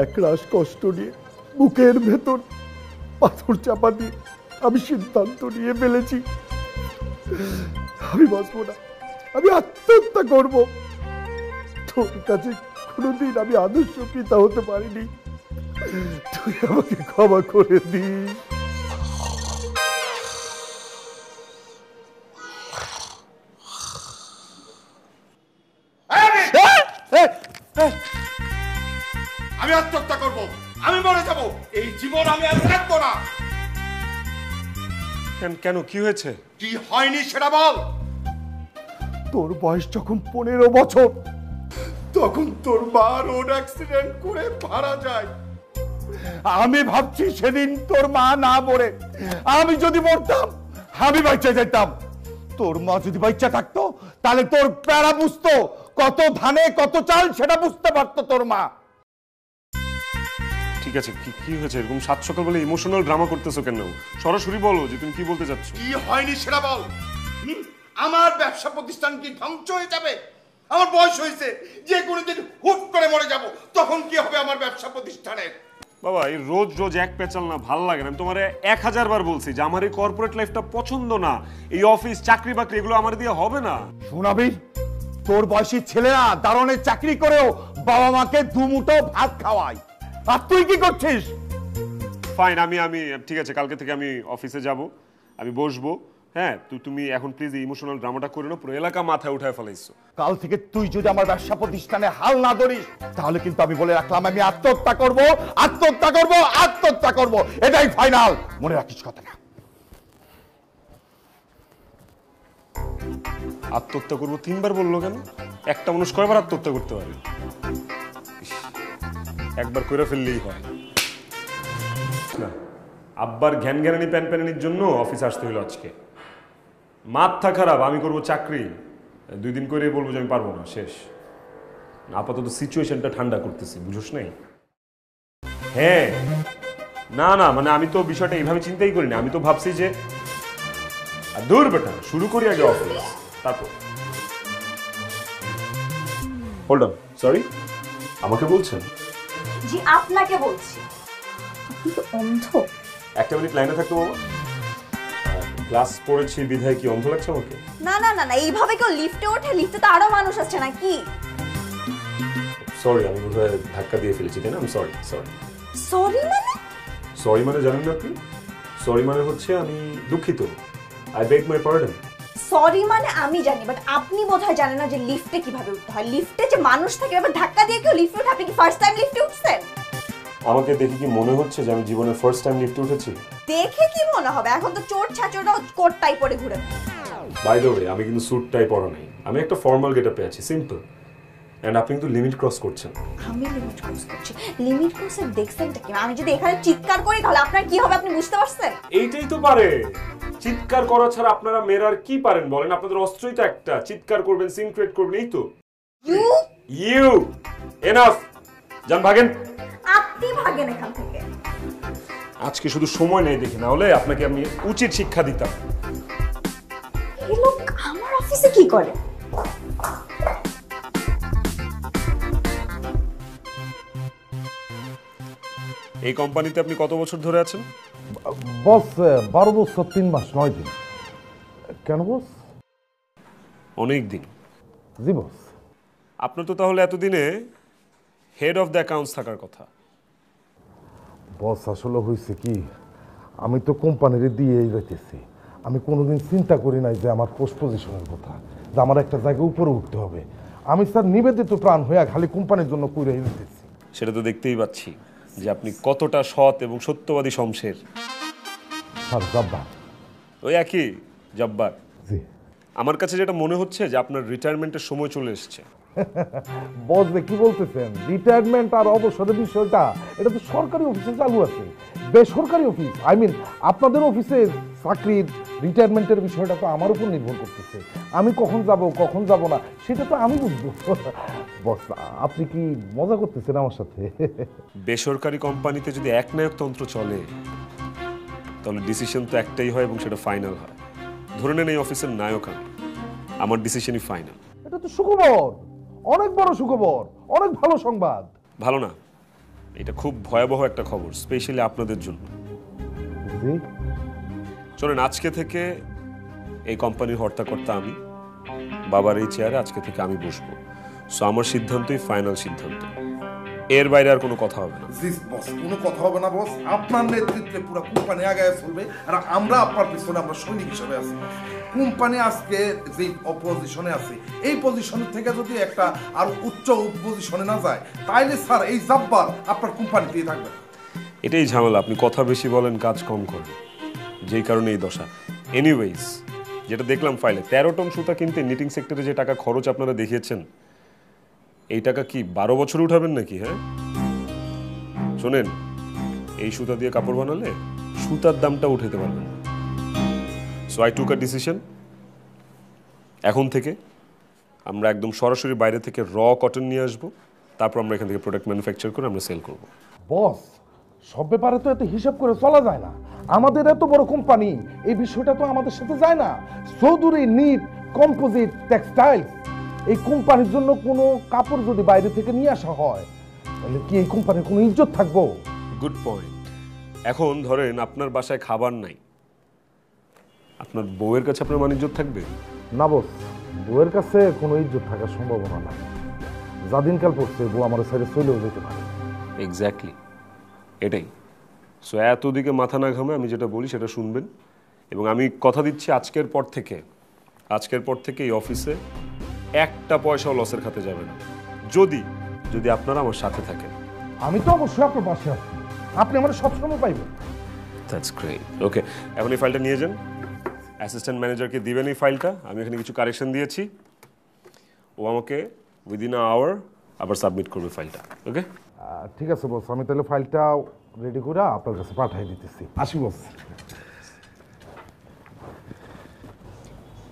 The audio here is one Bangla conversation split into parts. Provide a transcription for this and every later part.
একরাশ কষ্ট নিয়ে বুকের ভেতর পাথর চাপা দিয়ে আমি সিদ্ধান্ত নিয়ে ফেলেছি আমি বাঁচবো না, আমি আত্মহত্যা করব। তোর কাছে কোনোদিন আমি আদর্শ পিতা হতে পারিনি, তুই আমাকে ক্ষমা করে দিস। আমি আত্মহত্যা করব, আমি মরে যাব, এই জীবন আমি আর রাখবো না। কেন, কি হয়েছে? কি হয়নি সেটা বল। তোর বয়স যখন 15 বছর তখন তোর মা রোড অ্যাক্সিডেন্ট করে মারা যায়। আমি ভাবছি সেদিন তোর মা না মরে আমি যদি মরতাম আমি বাচ্চা যেতাম। তোর মা যদি বাচ্চা থাকতো তাহলে তোর প্যারা বুঝতো, কত ধানে কত চাল সেটা বুঝতে পারতো তোর মা। ঠিক আছে, কি হয়েছে? এরকম সাত সকাল বলে ইমোশনাল ড্রামা করতেছো কেন? সরাসরি বলো যে তুমি কি বলতে চাচ্ছ। কি হয়নি সেটা বল। আমার ব্যবসা প্রতিষ্ঠান কি ধ্বংস হয়ে যাবে? আমার বয়স হয়েছে, যে কোনোদিন হুট করে মরে যাব, তখন কি হবে আমার ব্যবসা প্রতিষ্ঠানের? বাবা, এই রোজ রোজ এক পেঁচাল না, ভাল লাগে না। আমি তোমারে 1000 বার বলছি যে আমার এই কর্পোরেট লাইফটা পছন্দ না, এই অফিস চাকরি বাকরি এগুলো আমার দিয়ে হবে না। শোনাবি, তোর বয়সী ছেলেরা দারোয়ানের চাকরি করেও বাবা মাকে দুমুঠো ভাত খাওয়ায়, আর তুই কি করছিস? ফাইন, আমি ঠিক আছে, কালকে থেকে আমি অফিসে যাব, আমি বসবো। হ্যাঁ, তুমি এখন প্লিজ ইমোশনাল ড্রামাটা করে না, পুরো এলাকা মাথায় উঠায় ফেলাইছো। কাল থেকে তুই যদি আমার ব্যবসা প্রতিষ্ঠানে হাল না ধরিস তাহলে কিন্তু আমি বলে রাখলাম আমি আত্মহত্যা করব, আত্মহত্যা করব, আত্মহত্যা করব, এটাই ফাইনাল, মনে রাখিস কথাটা। আত্মহত্যা করবো 3 বার বললো কেন? একটা মানুষ কয়বার আত্মহত্যা করতে পারে? একবার করে ফেললেই হয় না। আব্বার জ্ঞান জ্ঞানানি প্যান প্যানানির জন্য অফিস আসতে হলো আজকে। মাথা খারাপ, আমি করবো চাকরি, 2 দিন করে বলবো যে আমি পারবো না, শেষ। আপাতত সিচুয়েশনটা ঠান্ডা করতেছি, বুঝোস নাই? হ্যাঁ, না মানে আমি তো বিষয়টা এইভাবে চিন্তাই করি না। আমি তো ভাবছি যে দূর বেটা, শুরু করি আগে অফিস, তারপর। হোল্ড অন, সরি, আমাকে বলছেন? জি, আপনাকে বলছি। আপনি তো অন্ধ? একটা মিনিট লাইনে থাকতো বাবা। ক্লাস পড়েছি বিধায় কি অন্ধ লাগছে আমাকে? না না না না, এইভাবে কেউ লিফটে ওঠে? লিফটে তো আরো মানুষ আছে নাকি? সরি, আমি বোধহয় ধাক্কা দিয়ে ফেলেছি, তাই না? আমি সরি। সরি মানে জানেন না আপনি? সরি মানে হচ্ছে আমি দুঃখিত, I beg my pardon. Sorry মানে আমি জানি, বাট আপনি বোধহয় জানেন না যে লিফটে কিভাবে উঠতে হয়। লিফটে যে মানুষ থাকে, এবার ধাক্কা দিয়ে কেউ লিফটে ওঠে? আপনি কি ফার্স্ট টাইম লিফটে উঠছেন? আমাকে দেখে কি মনে হচ্ছে যে আমি জীবনের ফার্স্ট টাইম লিফটে উঠেছি? দেখে কি মনে হবে? এখন তো চোর ছাচোরও কোট টাই পরে ঘুরে। বাই দ্য ওয়ে, আমি কিন্তু স্যুট টাই পরা নেই, আমি একটা ফর্মাল গেটআপে আছি, সিম্পল। এন্ড আপনি কিন্তু লিমিট ক্রস করছেন। আমি লিমিট ক্রস করছি? লিমিট ক্রসের দেখছেনটা কি? আমি যদি এখানে চিৎকার করি তাহলে আপনার কি হবে আপনি বুঝতে পারছেন? এইটাই তো পারে, চিৎকার করা ছাড়া আপনারা মেয়েরা আর কি পারেন বলেন? আপনাদের অস্ত্রই তো একটা, চিৎকার করবেন, সিন ক্রিয়েট করবেন, এই তো। ইউ এনাফ, যান ভাগেন। আপনি ভাগেন এখান থেকে। আজকে শুধু সময় নেই দেখি, না হলে আপনাকে আমি উচিত শিক্ষা দিতাম। এই লোক আমার অফিসে কি করে? এই কোম্পানিতে আপনি কত বছর ধরে আছেন? বস 12 বছর 3 মাস 9 দিন। কেন বস? অনেক দিন। জি বস। আপনার তো তাহলে এতদিনে হেড অফ দ্য অ্যাকাউন্টস থাকার কথা। বস আসলে হয়েছে কি, আমি তো কোম্পানির দিয়েই যাইতেছি। আমি কোনোদিন চিন্তা করি নাই যে আমার পোস্ট পজিশনের কথা, যে আমার একটা জায়গায় উপরে উঠতে হবে। আমি স্যার নিবেদিত প্রাণ হইয়া খালি কোম্পানির জন্য কইরাই যাইতেছি। সেটা তো দেখতেই পাচ্ছি যে আপনি কতটা সৎ এবং সত্যবাদী শমশের। স্যার জব্বার। ওই একই জব্বার। জি। আমার কাছে যেটা মনে হচ্ছে যে আপনার রিটায়ারমেন্টের সময় চলে এসেছে। বস যে কি বলতেছেন, রিটায়ারমেন্ট আর অবসরের বিষয়টা এটা তো সরকারি অফিসে চালু আছে, বেসরকারি অফিস আপনাদের অফিসে চাকরির রিটায়ারমেন্টের বিষয়টা তো আমার উপর নির্ভর করতেছে। আমি কখন যাব না সেটা তো আমি বুঝবো। বস আপনি কি মজা করতেছেন আমার সাথে? বেসরকারি কোম্পানিতে যদি একনায়কতন্ত্র চলে তাহলে ডিসিশন তো একটাই হয় এবং সেটা ফাইনাল হয়। ধরে নেন এই অফিসের নায়ক আমি, আমার ডিসিশনই ফাইনাল। এটা তো সুখবর, অনেক বড় সুখবর, অনেক ভালো সংবাদ। ভালো না, এটা খুব ভয়াবহ একটা খবর, স্পেশালি আপনাদের জন্য। জি চলেন, আজকে থেকে এই কোম্পানির হর্তাকর্তা আমি, বাবার এই চেয়ারে আজকে থেকে আমি বসবো। সো আমার সিদ্ধান্তই ফাইনাল সিদ্ধান্ত, এর বাইরে আর কোনো কথা হবে না। জি বস, কোনো কথা হবে না বস। আপনার নেতৃত্বে পুরো কোম্পানি আগায় চলবে, আর আমরা আপনার পিছনে আমরা সৈনিক হিসেবে আছি। কোম্পানি আজকে যে অপোজিশনে আছে, এই পজিশনের থেকে যদি একটা আর উচ্চ পজিশনে না যায়, তাইলে স্যার এই জাব্বার আপনার কোম্পানিতেই থাকবে। এটাই ঝামেলা, আপনি কথা বেশি বলেন, কাজ কম করেন, যেই কারণে এই দশা। এনিওয়েজ, যেটা দেখলাম ফাইলে 13 টন সুতা কিনতে নিটিং সেক্টরে যে টাকা খরচ আপনারা দেখিয়েছেন, এই টাকা কি 12 বছরে উঠাবেন নাকি? হ্যাঁ শোনেন, এই সুতা দিয়ে কাপড় বানালে সুতার দামটা উঠাতে পারবেন। So I took a decision, এখন থেকে আমরা একদম সরাসরি বাইরে থেকে র কটন নিয়ে আসবো, তারপর আমরা এখান থেকে প্রোডাক্ট ম্যানুফ্যাকচার করে আমরা সেল করব। বস, সব ব্যাপারে তো এত হিসাব করে চলা যায় না। আমাদের এত বড় কোম্পানি, এই বিষয়টা তো আমাদের সাথে যায় না। চৌধুরী নিট কম্পোজিট টেক্সটাইলস, এই কোম্পানির জন্য কোনো কাপড় যদি বাইরে থেকে নিয়ে আসা হয়, তাহলে কি এই কোম্পানির কোনো ইজ্জত থাকবো? Good point. এখন ধরেন আপনার বাসায় খাবার নাই, আপনার বউয়ের কাছে আপনার মান ইজ্জত থাকবে না বস, বউয়ের কাছে কোনো ইজ্জত থাকার সম্ভাবনা নাই। যা দিনকাল পড়ছে, বউ আমার সাইডে চলেও যেতে পারে। এক্স্যাক্টলি এটাই। সো এতদিকে মাথা না ঘামে আমি যেটা বলি সেটা শুনবেন, এবং আমি কথা দিচ্ছি আজকের পর থেকে এই অফিসে একটা পয়সাও লসের খাতে যাবে না, যদি যদি আপনারা আমার সাথে থাকেন। আমি তো অবশ্যই আপনার পাশে আছি, আপনি আমার সবসময় পাইবেন। That's great. ওকে, এখন এই ফাইলটা নিয়ে যান, অ্যাসিস্ট্যান্ট ম্যানেজারকে দিবেন এই ফাইলটা। আমি এখানে কিছু কারেকশন দিয়েছি, ও আমাকে উইদিন আ আওয়ার আবার সাবমিট করবে ফাইলটা। ওকে ঠিক আছে বস, আমি তাহলে ফাইলটা রেডি করে আপনার কাছে পাঠিয়ে দিতেছি। আসি boss.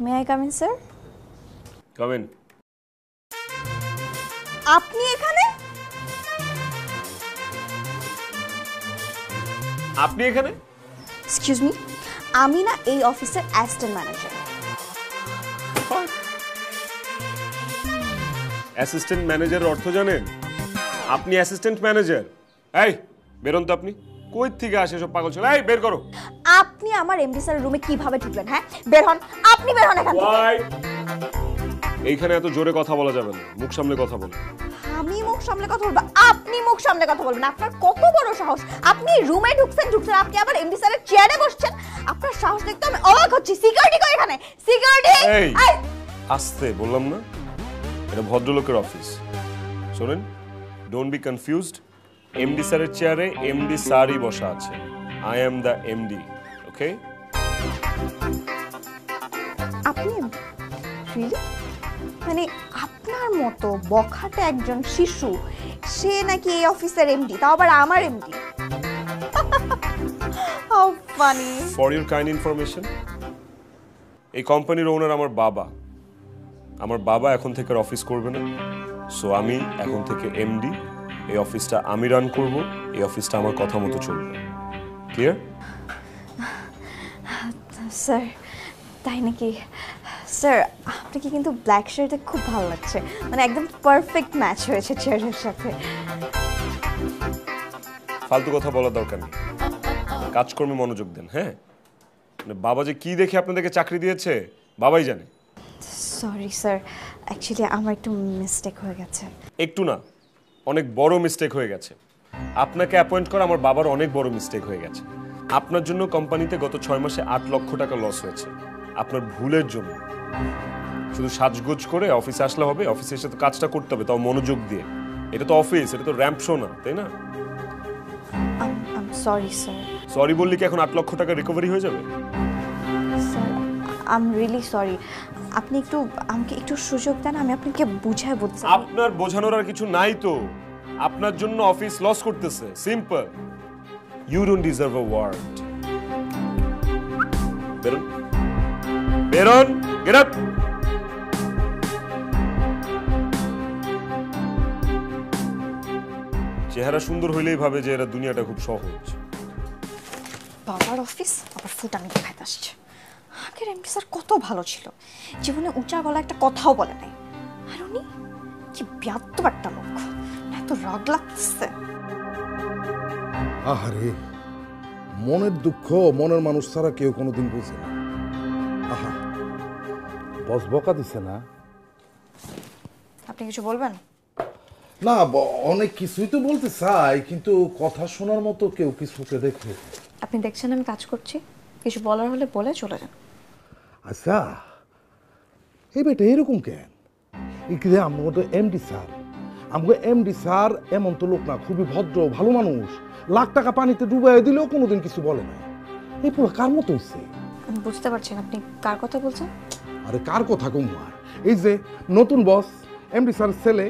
May I come in sir? Come in. আপনি এখানে? আপনি এখানে? এক্সকিউজ মি, আমি না এই অফিসের অ্যাসিস্ট্যান্ট ম্যানেজার। অ্যাসিস্ট্যান্ট ম্যানেজারের অর্থ জানেন? আপনি অ্যাসিস্ট্যান্ট ম্যানেজার? এই বেরোন তো আপনি, কই থেকে আসে সব পাগল ছেলে? এই বের করো। আপনি আমার এমডি স্যারের রুমে কিভাবে ঢুকলেন? হ্যাঁ বের হন, আপনি বের হন এখান থেকে। এইখানে এত জোরে কথা বলা যাবে না, মুখ সামলে কথা বলুন। আমি মুখ সামলে কথা বলবো? আপনি মুখ সামলে কথা বলবেন? আপনার কত বড় সাহস! আপনি রুমে ঢুকছেন, আপনি আবার এমডি স্যারের চেয়ারে বসছেন। আপনার সাহস দেখতে আমি অবাক হচ্ছি। সিকিউরিটি কই এখানে? সিকিউরিটি! এই আস্তে বললাম না, এটা ভদ্রলোকের অফিস। শোনেন, ডোন্ট বি কনফিউজড। এমডি স্যারের চেয়ারে এমডি স্যারই বসা আছে। I am the MD. Okay? আপনি রিয়েলি? মানে আপনার মতো বখাটে একজন শিশু, সে নাকি এই অফিসের এমডি, তাও আবার আমার MD? How funny. For your kind information, এই কোম্পানির ওনার আমার বাবা। আমার বাবা এখন থেকে অফিস করবে না, সো আমি এখন থেকে এমডি। এই অফিসটা আমি রান করব, এই অফিসটা আমার কথা মতো চলবে। ক্লিয়ার? স্যার তাই নাকি? স্যার আপনাকে কিন্তু ব্ল্যাক শার্টে খুব ভালো লাগছে, মানে একদম পারফেক্ট ম্যাচ হয়েছে চেয়ারের সাথে। ফালতু কথা বলার দরকার নেই, কাজকর্মে মনোযোগ দেন। হ্যাঁ, মানে বাবা যে কি দেখে আপনাদেরকে চাকরি দিয়েছে বাবাই জানে। সরি স্যার, অ্যাকচুয়ালি আমার একটু মিস্টেক হয়ে গেছে। একটু না, অনেক বড় মিস্টেক হয়ে গেছে। আপনাকে অ্যাপয়েন্ট করা আমার বাবার অনেক বড় মিস্টেক হয়ে গেছে। আপনার জন্য কোম্পানিতে গত 6 মাসে 8 লক্ষ টাকা লস হয়েছে, আপনার ভুলের জন্য। শুধু সাজগোজ করে অফিসে আসলে হবে? অফিসে এসে তো কাজটা করতে হবে, তাও মনোযোগ দিয়ে। এটা তো অফিস, এটা তো র্যাম্প শো না, তাই না? Sorry sir. সরি বললে কি এখন 8 লক্ষ টাকা রিকভারি হয়ে যাবে? Sir I am really sorry. আপনি একটু আমাকে একটু সুযোগ দেন, আমি আপনাকে বুঝায় বলতে চাই। আপনার বোঝানোর আর কিছু নাই তো। আপনার জন্য অফিস লস করতেছে, simple. You don't deserve a word. বেরোন, বেরোন, গেট আপ। চেহারা সুন্দর হইলেই ভাবে যে এরা দুনিয়াটা খুব সহজ। বাবার অফিস আবার ফুটানি দেখাইতে আসছে। আগের এমডি স্যার কত ভালো ছিল, জীবনে উঁচা গলা একটা কথাও বলে নাই। আর উনি কি ব্যাত্ত একটা লোক, এত রাগ লাগতেছে। আহারে, মনের দুঃখ মনের মানুষ ছাড়া কেউ কোনোদিন বুঝে না। আহা, বস বকা দিছে না? আপনি কিছু বলবেন? না, অনেক কিছুই তো বলতে চাই, কিন্তু কথা শোনার মতো কেউ কিছুকে দেখে। আপনি দেখছেন আমি কাজ করছি, কিছু বলার হলে বলে চলে যান। আচ্ছা, এই বেটা এরকম কেন? এখানে আমাকে তো এমডি স্যার, আমাকে এমডি স্যার এমন তো লোক না, খুবই ভদ্র ভালো মানুষ, লাখ টাকা পানিতে ডুবাই দিলেও কোনোদিন কিছু বলে না। এই পুরো কার মতো হইছে? আমি বুঝতে পারছি না আপনি কার কথা বলছেন। আরে কার কথা কুমার? এই যে নতুন বস এমডি স্যার ছেলে,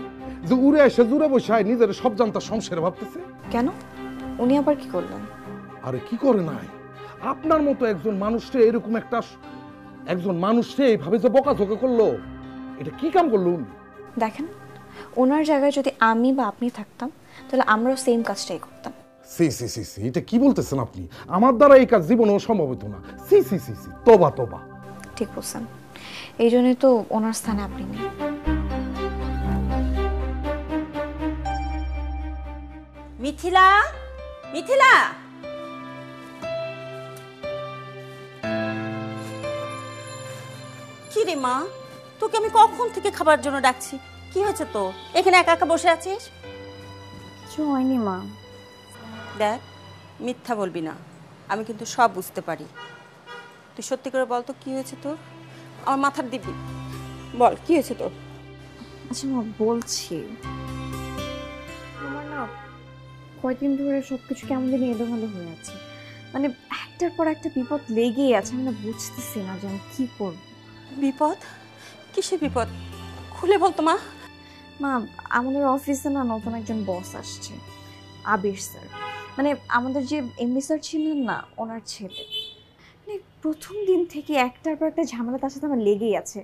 যে উড়ে এসে জুড়ে বসায় নিজের সব জানতা সংসারে ভাবতেছে। কেন, উনি আবার কি করলেন? আরে কি করে নাই, আপনার মতো একজন মানুষকে এরকম একজন মানুষকে এইভাবে যে বকাঝকা করলো, এটা কি কাম করলো উনি? দেখেন, ওনার জায়গায় যদি আমি বা আপনি থাকতাম তাহলে আমরাও সেম কাজটাই করতাম। সি সি সি সি, এটা কি বলতেছেন আপনি? আমার দ্বারা এই কাজ জীবনেও সম্ভব হতো না। সি সি সি সি, তোবা তোবা। ঠিক বলছেন, এই জন্যই তো ওনার স্থানে আপনি নেই। মিথিলা, মিথিলা, কি রে মা, তোকে আমি কখন থেকে খাবার জন্য ডাকছি, কি হয়েছে তো? এখানে একা একা বসে আছিস? কিছু হয়নি মা। দেখ, মিথ্যা বলবি না, আমি কিন্তু সব বুঝতে পারি। তুই সত্যি করে বল তো কি হয়েছে তোর, আমার মাথার দিবি, বল কি হয়েছে তোর? আচ্ছা মা, বলছি আমার না কয়েকদিন ধরে সবকিছু কেমন জানি এলোমেলো হয়ে আছে, মানে একটার পর একটা বিপদ লেগেই আছে। আমি না বুঝতেছি না যে আমি কি করব। বিপদ? কিসের বিপদ, খুলে বল তো মা। মা, আমাদের অফিসে না নতুন একজন বস আসছে, আবির স্যার, মানে আমাদের যে এমডি স্যার ছিলেন না, ওনার ছেলে। মানে প্রথম দিন থেকে একটার পর একটা ঝামেলা তার সাথে আমার লেগেই আছে।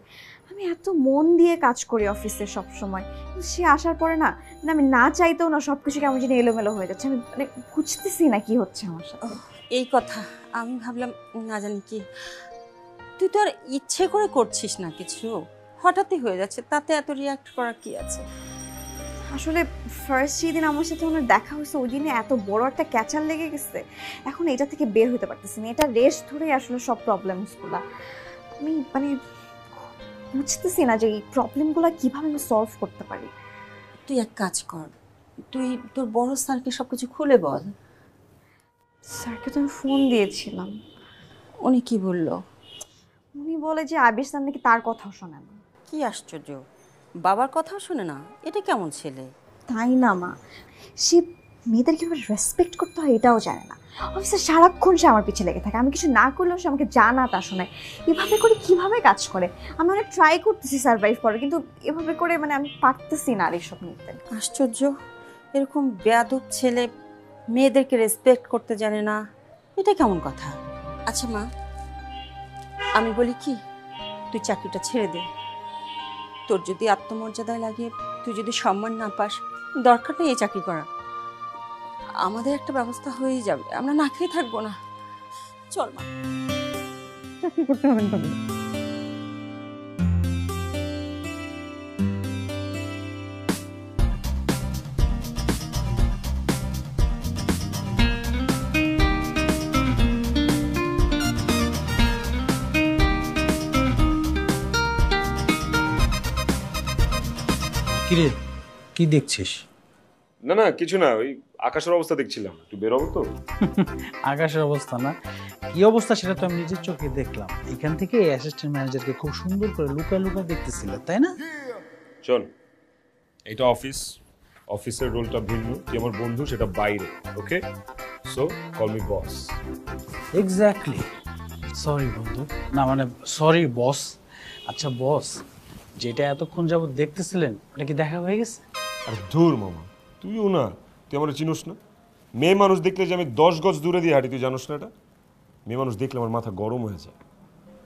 আমি এত মন দিয়ে কাজ করি অফিসে সব সময়, সে আসার পরে না, মানে আমি না চাইতেও না সবকিছু কেমন যেন এলোমেলো হয়ে যাচ্ছে। আমি মানে বুঝতেছি না কি হচ্ছে আমার সাথে। এই কথা আমি ভাবলাম না জানি কি, তুই তো আর ইচ্ছে করে করছিস না কিছু, হঠাৎই হয়ে যাচ্ছে, তাতে এত রিয়াক্ট করার কি আছে? আসলে ফার্স্ট যেদিন আমার সাথে ওনার দেখা হয়েছে ওই দিনে এত বড় একটা ক্যাচার লেগে গেছে, এখন এটা থেকে বের হতে পারতেছি না। এটা রেস্ট ধরেই আসলে সব প্রবলেমসগুলো আমি মানে বুঝতেছি না যে এই প্রবলেমগুলো কিভাবে আমি সলভ করতে পারি। তুই এক কাজ কর, তুই তোর বড় স্যারকে সব কিছু খুলে বল। স্যারকে তো আমি ফোন দিয়েছিলাম। উনি কি বললো? উনি বলে যে আবির স্যার নাকি তার কথাও শোনে না। কি আশ্চর্য, বাবার কথাও শুনে না, এটা কেমন ছেলে? তাই না মা, সে মেয়েদের কীভাবে রেসপেক্ট করতে হয় এটাও জানে না। অফিসে সারাক্ষণ সে আমার পিছিয়ে লেগে থাকে, আমি কিছু না করলেও সে আমাকে জানা তা শোনায়। এভাবে করে কিভাবে কাজ করে? আমি অনেক ট্রাই করতেছি সার্ভাইভ করার, কিন্তু এভাবে করে মানে আমি পারতেছি না আর এইসব নিতে। আশ্চর্য, এরকম বেয়াদব ছেলে মেয়েদেরকে রেসপেক্ট করতে জানে না, এটা কেমন কথা? আচ্ছা মা, আমি বলি কি, তুই চাকরিটা ছেড়ে দে। তোর যদি আত্মমর্যাদায় লাগে, তুই যদি সম্মান না পাস, দরকার নেই এই চাকরি করা। আমাদের একটা ব্যবস্থা হয়েই যাবে, আমরা না খেয়ে থাকবো না। চল মা। চাকরি করতে হবে না। কিরে, কি দেখছিস? না না, কিছু না, ওই আকাশের অবস্থা দেখছিলাম, একটু বেরোবো তো। আকাশের অবস্থা না, কি অবস্থা সেটা তো আমি নিজের চোখে দেখলাম। এখান থেকে অ্যাসিস্ট্যান্ট ম্যানেজারকে খুব সুন্দর করে লুকায় লুকায় দেখতেছিল, তাই না? শোন, এটা অফিস, অফিসের রোলটা ভিন্ন, তুই আমার বন্ধু, সেটা বাইরে, ওকে? সো কল মি বস। এক্স্যাক্টলি। সরি বন্ধু, না মানে সরি বস। আচ্ছা বস, যেটা এতক্ষণ যাবত দেখতেছিলেন ওটা কি দেখা হয়ে গেছে? আর ধুর মামা, তুইও না, তুই আমার চিনোস না? মেয়ে মানুষ দেখলে যে আমি 10 গজ দূরে দিয়ে হাঁটি, তুই জানোস না এটা? মেয়ে মানুষ দেখলে আমার মাথা গরম হয়ে যায়।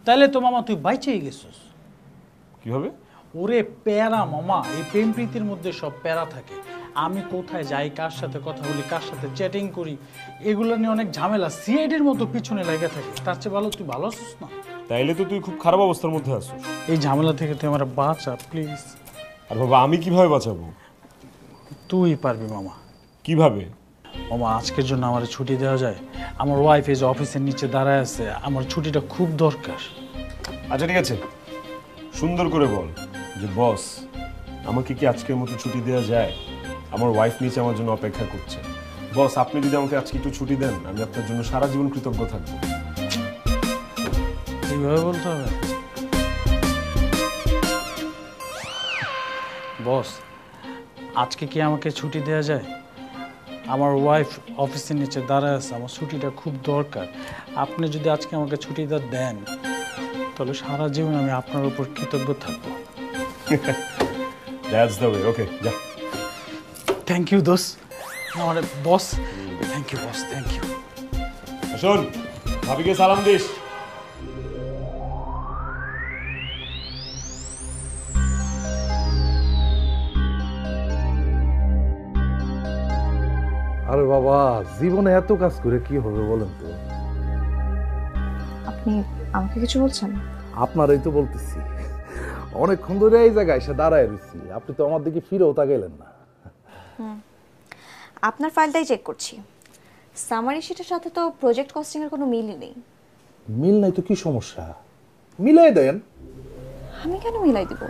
তাইলে তো মামা তুই বাইচেই গেছিস। কিভাবে? ওরে প্যারা মামা, এই প্রেম প্রীতির মধ্যে সব প্যারা থাকে। আমি কোথায় যাই, কার সাথে কথা বলি, কার সাথে চ্যাটিং করি, এগুলো নিয়ে অনেক ঝামেলা, সিআইডির মতো পিছনে লেগে থাকে। তার চেয়ে ভালো তুই ভালো আছিস না? তাইলে তো তুই খুব খারাপ অবস্থার মধ্যে আছিস। এই ঝামেলা থেকে তুই আমার বাঁচা প্লিজ। আর বাবা, আমি কিভাবে বাঁচাবো? তুই পারবি মামা। কিভাবে? মামা আজকের জন্য আমার ছুটি দেওয়া যায়? আমার ওয়াইফ এই যে অফিসের নিচে দাঁড়ায় আছে, আমার ছুটিটা খুব দরকার। আচ্ছা ঠিক আছে, সুন্দর করে বল যে বস আমাকে কি আজকের মতো ছুটি দেওয়া যায়? আমার ওয়াইফ নিচে আমার জন্য অপেক্ষা করছে। বস আপনি যদি আমাকে আজকে একটু ছুটি দেন, আমি আপনার জন্য সারা জীবন কৃতজ্ঞ থাকবো। এইভাবে বলতে হবে? বস আজকে কি আমাকে ছুটি দেওয়া যায়? আমার ওয়াইফ অফিসের নিচে দাঁড়ায় আছে, আমার ছুটিটা খুব দরকার। আপনি যদি আজকে আমাকে ছুটিটা দেন তাহলে সারা জীবন আমি আপনার উপর কৃতজ্ঞ থাকবো। That's the way. ওকে যা। থ্যাংক ইউ দোস্ত, আমার boss. Thank you boss, thank you. শোন, ভাবিকে সালাম দিস। আরে বাবা, জীবনে এত কাজ করে কি হবে বলেন তো? আপনি আমাকে কিছু বলছেন? আপনারই তো বলতেছি, অনেকক্ষণ ধরে এই জায়গায় এসে দাঁড়ায় রয়েছি, আপনি তো আমার দিকে ফিরেও তাকাইলেন না। আপনার ফাইলটাই চেক করছি। সামারি শিটের সাথে তো প্রজেক্ট কস্টিং এর কোনো মিলই নেই। মিল নাই তো কি সমস্যা? মিলাই দেন। আমি কেন মিলাই দিব?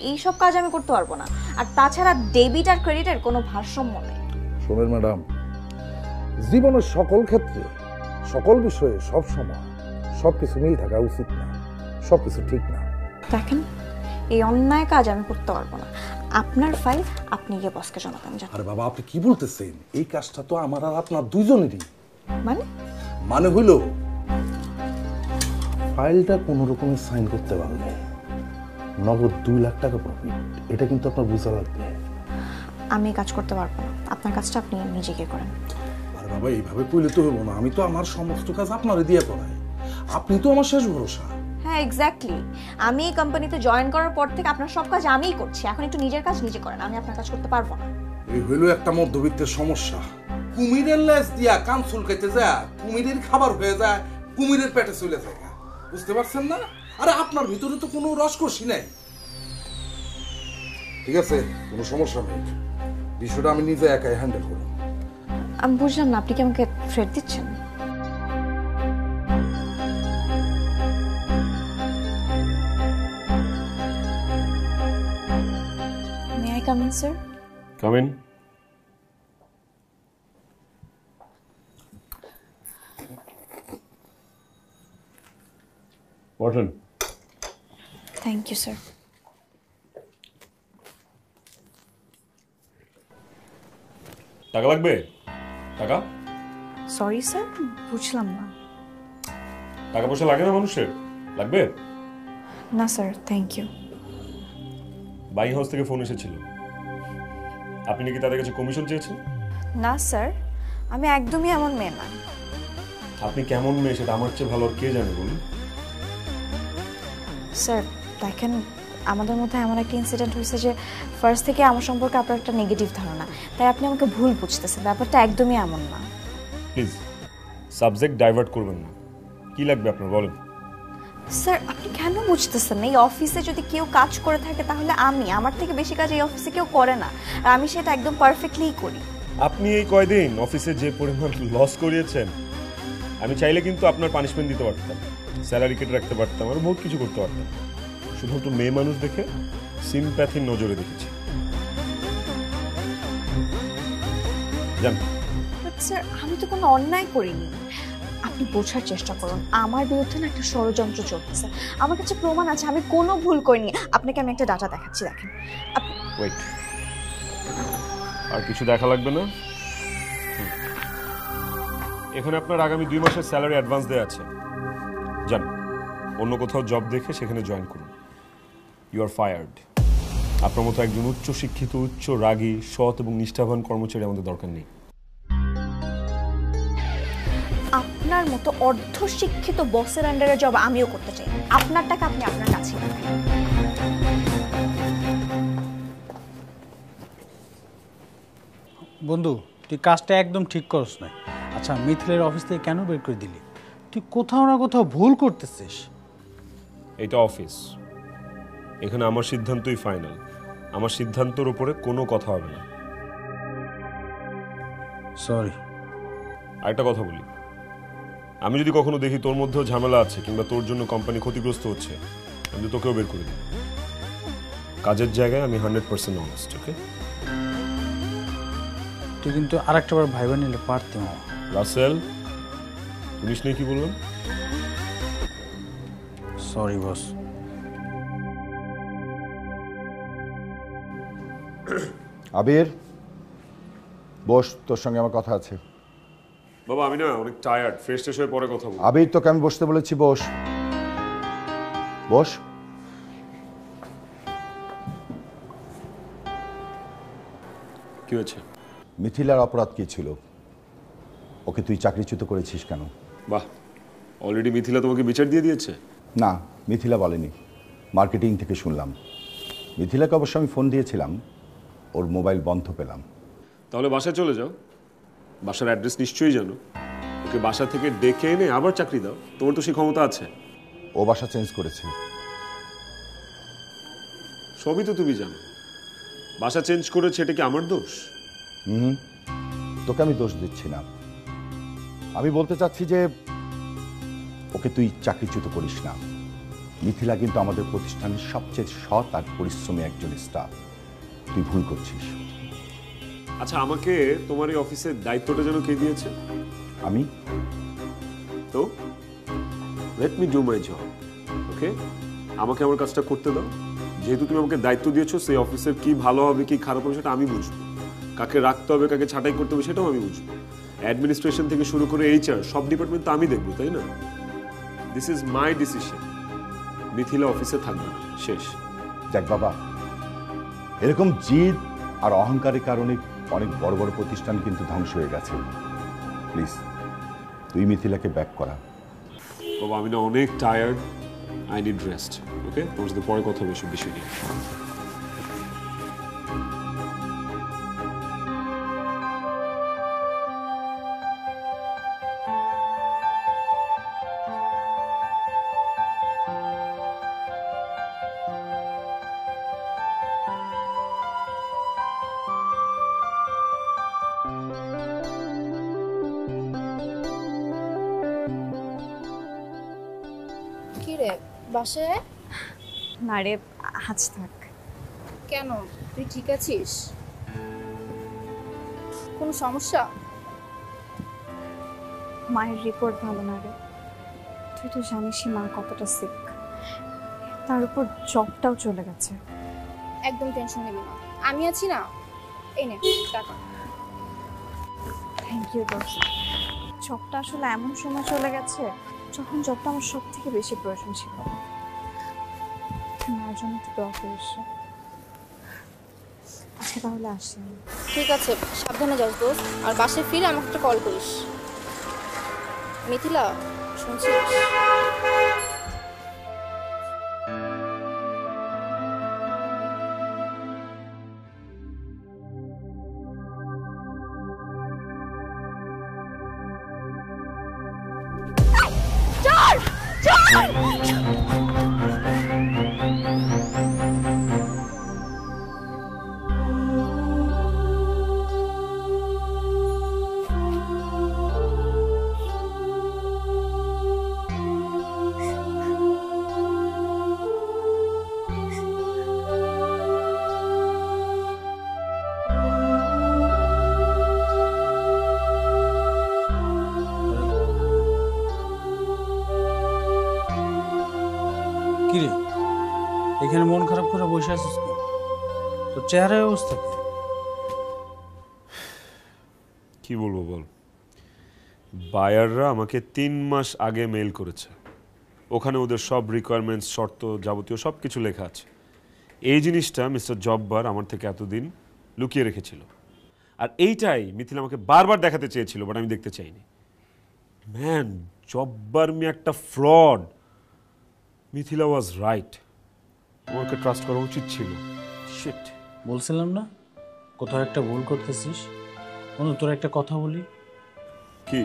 এইসব কাজ আমি করতে পারবো না। আর তাছাড়া ডেবিট আর ক্রেডিটের কোনো ভারসাম্য নেই। শোনেন ম্যাডাম, জীবনের সকল ক্ষেত্রে সকল বিষয়ে সব সময় সবকিছু মিল থাকা উচিত না, সবকিছু ঠিক না। দেখেন, এই অন্যায় কাজ আমি করতে পারবো না। আপনার ফাইল আপনি গিয়ে বসকে জমা দেন। আরে বাবা, আপনি কি বলতেছেন? এই কাজটা তো আমার আর আপনার দুইজনেরই। মানে হইল ফাইলটা কোনো রকমে সাইন করতে পারলে নগদ 2 লাখ টাকা প্রফিট, এটা কিন্তু আপনার বোঝা লাগবে। আমি কাজ করতে পারবো না, আপনার কাজটা আপনি নিজে গিয়ে করেন। আরে বাবা, এইভাবে কইলে তো হবো না। আমি তো আমার সমস্ত কাজ আপনারে দিয়ে করাই, আপনি তো আমার শেষ ভরসা। হ্যাঁ এক্স্যাক্টলি, আমি এই কোম্পানিতে জয়েন করার পর থেকে আপনার সব কাজ আমিই করছি। এখন একটু নিজের কাজ নিজে করেন, আমি আপনার কাজ করতে পারবো না। এই হইল একটা মধ্যবিত্তের সমস্যা। কুমিরের লেজ দিয়া কান চুলকাইতে যায়, কুমিরের খাবার হয়ে যায়, কুমিরের পেটে চলে যায়। বুঝতে পারছেন না? আরে আপনার ভিতরে তো কোনো রসকসি নাই। ঠিক আছে, কোনো সমস্যা নেই, বিষয়টা আমি নিজে একাই হ্যান্ডেল করব। আমি বুঝলাম না, আপনি কি আমাকে থ্রেট দিচ্ছেন? May I come in sir? Come in. ওঠেন। Thank you sir. টাকা লাগবে? টাকা? সরি স্যার, বুঝলাম না। টাকা পয়সা লাগে না মানুষের? লাগবে? না sir, thank you. Buying house থেকে ফোন এসেছিল, আপনি নাকি তাদের কাছে কমিশন চেয়েছেন? না স্যার, আমি একদমই এমন মেয়ে না। আপনি কেমন মেয়ে সেটা আমার চেয়ে ভালো আর কে জানে বলুন। স্যার দেখেন, আমাদের মধ্যে এমন একটা ইনসিডেন্ট হয়েছে যে ফার্স্ট থেকে আমার সম্পর্কে আপনার একটা নেগেটিভ ধারণা, তাই আপনি আমাকে ভুল বুঝতেছেন। ব্যাপারটা একদমই এমন না। প্লিজ সাবজেক্ট ডাইভার্ট করবেন না। কি লাগবে আপনার বলেন। স্যার আপনি কেন বুঝতেছেন না? এই অফিসে যদি কেউ কাজ করে থাকে তাহলে আমার থেকে বেশি কাজ এই অফিসে কেউ করে না, আর আমি সেটা একদম পারফেক্টলিই করি। আপনি এই কয়দিন অফিসে যে পরিমাণ লস করিয়েছেন, আমি চাইলে কিন্তু আপনার পানিশমেন্ট দিতে পারতাম, স্যালারি কেটে রাখতে পারতাম, আর বহুত কিছু করতে পারতাম। শুধুমাত্র মেয়ে মানুষ দেখে সিম্প্যাথির নজরে দেখেছি। জান স্যার আমি তো কোনো অন্যায় করিনি। আপনি বোঝার চেষ্টা করুন, আমার বিরুদ্ধে না একটা ষড়যন্ত্র চলতেছে। আমার কাছে প্রমাণ আছে, আমি কোনো ভুল করিনি। আপনাকে আমি একটা ডাটা দেখাচ্ছি, দেখেন। ওয়েট, আর কিছু দেখা লাগবে না। এখানে আপনার আগামী 2 মাসের স্যালারি অ্যাডভান্স দেওয়া আছে। যান অন্য কোথাও জব দেখে সেখানে জয়েন করুন। You are fired. আপনার মতো একজন উচ্চ শিক্ষিত, উচ্চ রাগী, সৎ এবং নিষ্ঠাবান কর্মচারী আমাদের দরকার নেই। আপনার মতো অর্ধশিক্ষিত বসের আন্ডারে জব আমিও করতে চাই। আপনার টাকা আপনি আপনার কাছে রাখেন। বন্ধু তুই কাজটা একদম ঠিক করস না। আচ্ছা মিথিলের অফিস থেকে কেন বের করে দিলি? তুই কোথাও না কোথাও ভুল করতেছিস। এটা অফিস, এখানে আমার সিদ্ধান্তই ফাইনাল। আমার সিদ্ধান্তের উপরে কোনো কথা হবে না। সরি। আরেকটা কথা বলি, আমি যদি কখনো দেখি তোর মধ্যেও ঝামেলা আছে কিংবা তোর জন্য কোম্পানি ক্ষতিগ্রস্ত হচ্ছে, আমি তো তোকেও বের করে দিই। কাজের জায়গায় আমি 100% অনেস্ট। ওকে? তুই কিন্তু আরেকটা বার ভাইবা নিলে পারতি মামা। রাসেল, পুলিশ নেই কি বললাম? Sorry boss. আবির, বস, তোর সঙ্গে আমার কথা আছে। বাবা আমি না অনেক টায়ার্ড, ফ্রেশ ট্রেশ হয়ে পরে কথা বলবো। আবির, তোকে আমি বসতে বলেছি, বস বস। কি হয়েছে? মিথিলার অপরাধ কি ছিল? ওকে তুই চাকরিচ্যুত করেছিস কেন? বাহ, অলরেডি মিথিলা তোমাকে বিচার দিয়ে দিয়েছে? না, মিথিলা বলেনি, মার্কেটিং থেকে শুনলাম। মিথিলাকে অবশ্য আমি ফোন দিয়েছিলাম, ওর মোবাইল বন্ধ পেলাম। তাহলে বাসায় চলে যাও, বাসার অ্যাড্রেস নিশ্চয়ই জানো, ওকে বাসা থেকে ডেকে এনে আবার চাকরি দাও, তোমার তো সেই ক্ষমতা আছে। ও বাসা চেঞ্জ করেছে। সবই তো তুমি জানো, বাসা চেঞ্জ করেছে, এটা কি আমার দোষ? তোকে আমি দোষ দিচ্ছি না, আমি বলতে চাচ্ছি যে ওকে তুই চাকরিচ্যুত করিস না। মিথিলা কিন্তু আমাদের প্রতিষ্ঠানের সবচেয়ে সৎ আর পরিশ্রমী একজন স্টাফ, তুই ভুল করছিস। আচ্ছা, আমাকে তোমার এই অফিসের দায়িত্বটা যেন কে দিয়েছে? আমি তো let me do my job. Okay, আমাকে আমার কাজটা করতে দাও। যেহেতু তুমি আমাকে দায়িত্ব দিয়েছো, সেই অফিসের কি ভালো হবে কি খারাপ হবে সেটা আমি বুঝবো, কাকে রাখতে হবে কাকে ছাঁটাই করতে হবে সেটাও আমি বুঝবো। অ্যাডমিনিস্ট্রেশন থেকে শুরু করে HR সব ডিপার্টমেন্ট তো আমি দেখবো, তাই না? This is my decision. Mithila অফিসে থাকবে না, শেষ। দেখ বাবা, এরকম জিদ আর অহংকারের কারণে অনেক বড় বড় প্রতিষ্ঠান কিন্তু ধ্বংস হয়ে গেছে। প্লিজ তুই মিথিলাকে ব্যাক করা। বাবা আমি না অনেক টায়ার্ড, আই নিড রেস্ট। ওকে, তোমার সাথে পরে কথা হবে এসব বিষয় নিয়ে। কি রে, বাসায়? না রে, আজ থাক। কেন, তুই ঠিক আছিস? কোনো সমস্যা? মায়ের রিপোর্ট ভালো না রে, তুই তো জানিসই মা কতটা সিক, তার উপর জবটাও চলে গেছে। একদম টেনশন নিবি না, আমি আছি না। এই নে টাকা। থ্যাংক ইউ দোস্ত। জবটা আসলে এমন সময় চলে গেছে যখন জবটা আমার সব থেকে বেশি প্রয়োজন ছিল। মায়ের জন্য তো দোয়া করিস। আচ্ছা তাহলে আসি। ঠিক আছে, সাবধানে যাস দোস্ত, আর বাসায় ফিরে আমাকে একটা কল করিস। মিথিলা, শুনছিস? কিরে, এখানে মন খারাপ করে বসে আছিস কেন? তোর চেহারার অবস্থা কি? কি বলবো বল, বায়াররা আমাকে 3 মাস আগে মেইল করেছে, ওখানে ওদের সব রিকোয়ারমেন্টস, শর্ত, যাবতীয় সব কিছু লেখা আছে। এই জিনিসটা মিস্টার জব্বার আমার থেকে এতদিন লুকিয়ে রেখেছিল, আর এইটাই মিথিলা আমাকে বারবার দেখাতে চেয়েছিল, বাট আমি দেখতে চাইনি। ম্যান, জব্বার মি একটা ফ্রড। মিথিলা ওয়াজ রাইট, আমাকে ট্রাস্ট করা উচিত ছিল। শিট। বলছিলাম না কোথাও একটা ভুল করতেছিস। বন্ধু, তোর একটা কথা বলি। কি?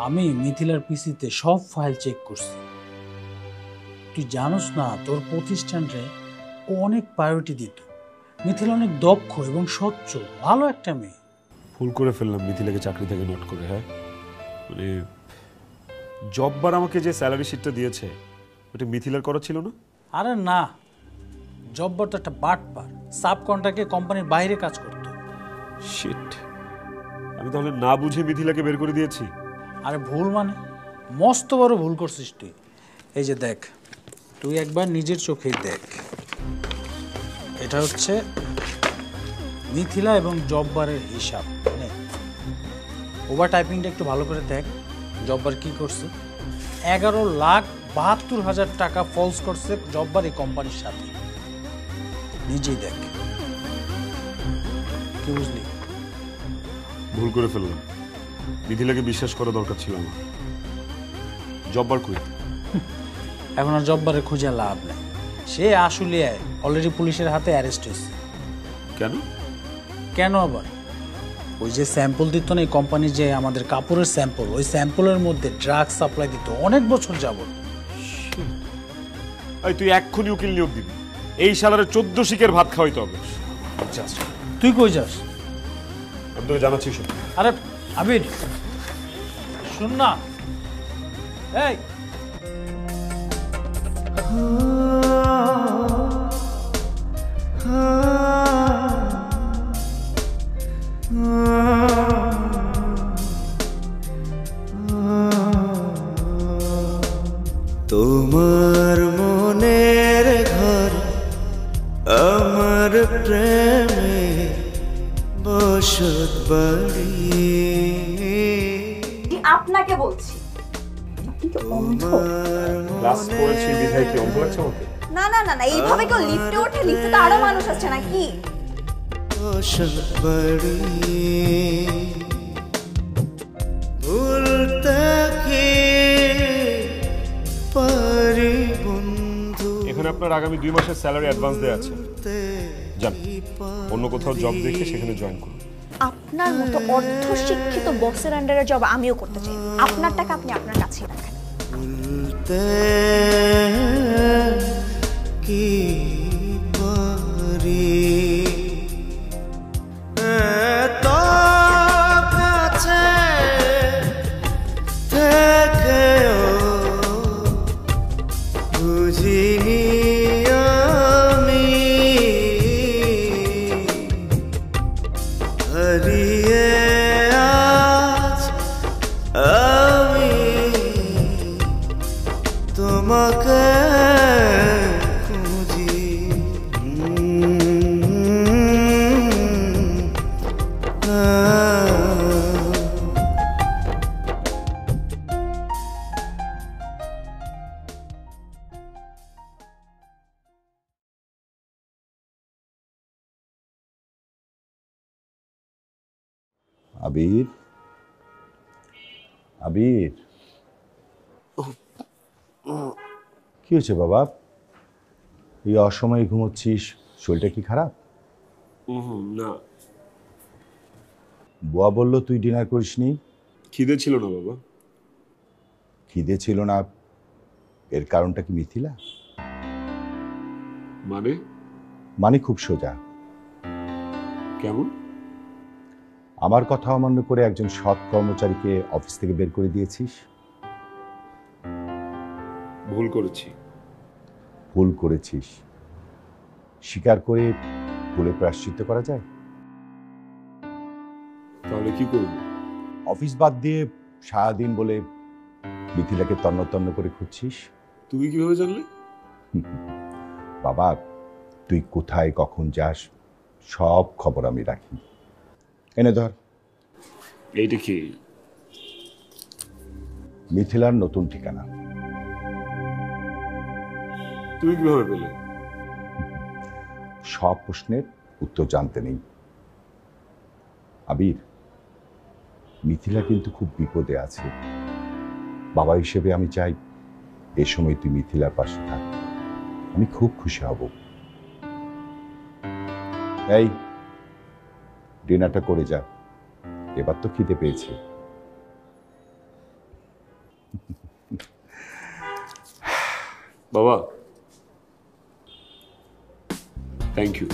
আমি মিথিলার পিসিতে সব ফাইল চেক করছি। তুই জানোস না, তোর প্রতিষ্ঠানরে ও অনেক প্রায়োরিটি দিত। মিথিলা অনেক দক্ষ এবং স্বচ্ছ, ভালো একটা মেয়ে। ভুল করে ফেললাম মিথিলাকে চাকরি থেকে নোট করে। হ্যাঁ, মানে জববার আমাকে যে স্যালারি শিটটা দিয়েছে ওটা মিথিলার করা ছিল না? আরে না, জব্বর তো একটা বাটপার, সাব কন্ট্রাক্টে কোম্পানির বাইরে কাজ করতো। শিট, আমি তাহলে না বুঝে মিথিলাকে বের করে দিয়েছি। আরে ভুল মানে মস্ত বড় ভুল করছিস তুই। এই যে দেখ, তুই একবার নিজের চোখেই দেখ, এটা হচ্ছে মিথিলা এবং জব্বারের হিসাব। ওভার টাইপিংটা একটু ভালো করে দেখ, জব্বার কি করছে। 11,72,000 টাকা ফলস করছে জব্বার এই কোম্পানির সাথে। নিজেই দেখ, কি বুঝলি? ভুল করে ফেললাম, মিথিলাকে বিশ্বাস করা দরকার ছিল আমার। জব্বার কই? এখন আর জব্বারে খুঁজে লাভ নেই, সে আসলে অলরেডি পুলিশের হাতে অ্যারেস্ট হয়েছে। কেন? কেন আবার? ওই যে স্যাম্পল দিত না এই কোম্পানির, যে আমাদের কাপড়ের স্যাম্পল, ওই স্যাম্পলের মধ্যে ড্রাগস সাপ্লাই দিত অনেক বছর যাবত। এই তুই এক্ষুনি উকিল নিয়োগ দিবি, এই শালারে 14 শিকের ভাত খাওয়াইতে হবে। তুই কই যাস? আমি তোকে জানাচ্ছি শোন। আরে আবির শুন না, এই তোমার মনের ঘর আমার প্রেমে বসত বাড়ি। আপনাকে বলছি, আপনি তো অন্ধ। ক্লাস করেছি বিধায় কি অন্ধ লাগছে আমাকে? না না না না, এইভাবে কেউ লিফটে ওঠে? লিফটে তো আরো মানুষ আছে নাকি? বসত বাড়ি ভুলতে কি পারি বন্ধু। এখানে আপনার আগামী 2 মাসের স্যালারি অ্যাডভান্স দেয়া আছে, যান অন্য কোথাও জব দেখে সেখানে জয়েন করুন। আপনার মতো অর্ধ শিক্ষিত বসের আন্ডারে জব আমিও করতে চাই। আপনার টাকা আপনি আপনার কাছেই রাখেন। ভুলতে কি পারি এত কাছে থেকেও বুঝিনি আমি হারিয়ে আজ আমি তোমাকে খুঁজি। আবির, আবির, কি হয়েছে বাবা? এই অসময়ে ঘুমোচ্ছিস, শরীরটা কি খারাপ? না, বুয়া বলল তুই ডিনার করিসনি। খিদে ছিল না বাবা। খিদে ছিল না, এর কারণটা কি মিথিলা? মানে খুব সোজা। কেমন? আমার কথা অমান্য করে একজন সৎ কর্মচারীকে অফিস থেকে বের করে দিয়েছিস। ভুল করেছি। ভুল করেছিস স্বীকার করে ভুলে প্রায়শ্চিত্ত করা যায়? তাহলে কি করব? অফিস বাদ দিয়ে সারাদিন বলে মিথিলাকে তন্ন তন্ন করে খুঁজছিস। তুই কিভাবে জানলি? বাবা, তুই কোথায় কখন যাস সব খবর আমি রাখি। এনে ধর। এইটা কি? মিথিলার নতুন ঠিকানা। তুই কিভাবে পেলে? সব প্রশ্নের উত্তর জানতে নেই। আবির, মিথিলা কিন্তু খুব বিপদে আছে। বাবা হিসেবে আমি চাই এ সময় তুই মিথিলার পাশে থাক, আমি খুব খুশি হব। এই ডিনারটা করে যা, এবার তো খিদে পেয়েছে। বাবা, থ্যাংক ইউ।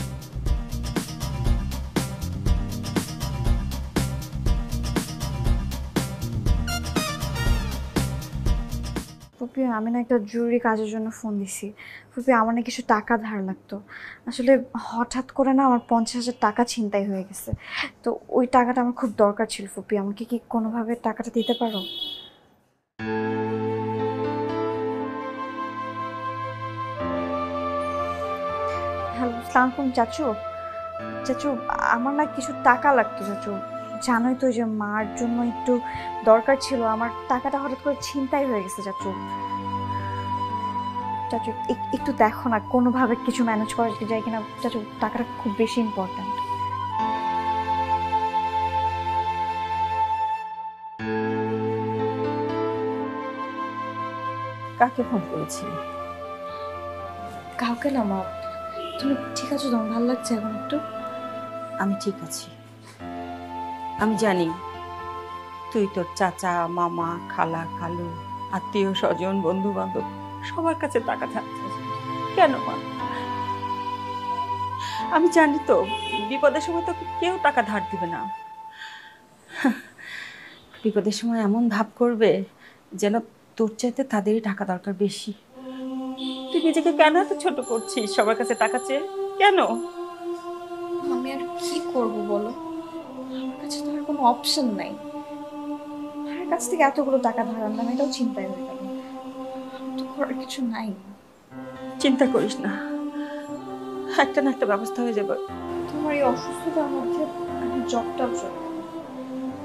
ফুপি আমি না একটা জরুরি কাজের জন্য ফোন দিছি। ফুপি আমার না কিছু টাকা ধার লাগতো। আসলে হঠাৎ করে না আমার 50,000 টাকা ছিনতাই হয়ে গেছে। তো ওই টাকাটা আমার খুব দরকার ছিল ফুপি, আমাকে কি কোনোভাবে টাকাটা দিতে পারো? হ্যালো, আসসালামু আলাইকুম চাচু। চাচু আমার না কিছু টাকা লাগতো চাচু, জানোই তো যে মার জন্য একটু দরকার ছিল, আমার টাকাটা হঠাৎ করে ছিনতাই হয়ে গেছে চাচু। চাচু একটু দেখো না কোনোভাবে কিছু ম্যানেজ করা যায় কিনা চাচু, টাকাটা খুব বেশি ইম্পর্ট্যান্ট। কাকে ফোন করেছিলি? কাউকে না মা। তুমি ঠিক আছো? তোমার ভালো লাগছে এখন একটু? আমি ঠিক আছি। আমি জানি তুই তোর চাচা, মামা, খালা, খালু, আত্মীয় স্বজন, বন্ধু বান্ধব সবার কাছে টাকা থাকছিস কেন মা? আমি জানি তো বিপদের সময় তো কেউ টাকা ধার দিবে না। বিপদের সময় এমন ভাব করবে যেন তোর চাইতে তাদেরই টাকা দরকার বেশি। তুই নিজেকে কেন এত ছোট করছিস সবার কাছে টাকা চেয়ে? কেন? আমি আর কি করব বলো, আমার কাছে তো আর কোনো অপশন নাই। আমার কাছ থেকে এতগুলো টাকা ধার আনলাম, এটাও চিন্তায় হয়ে গেল। তো করার কিছু নাই। চিন্তা করিস না, একটা না একটা ব্যবস্থা হয়ে যাবে। তোমার এই অসুস্থতার মধ্যে আমি জবটাও চলে গেল,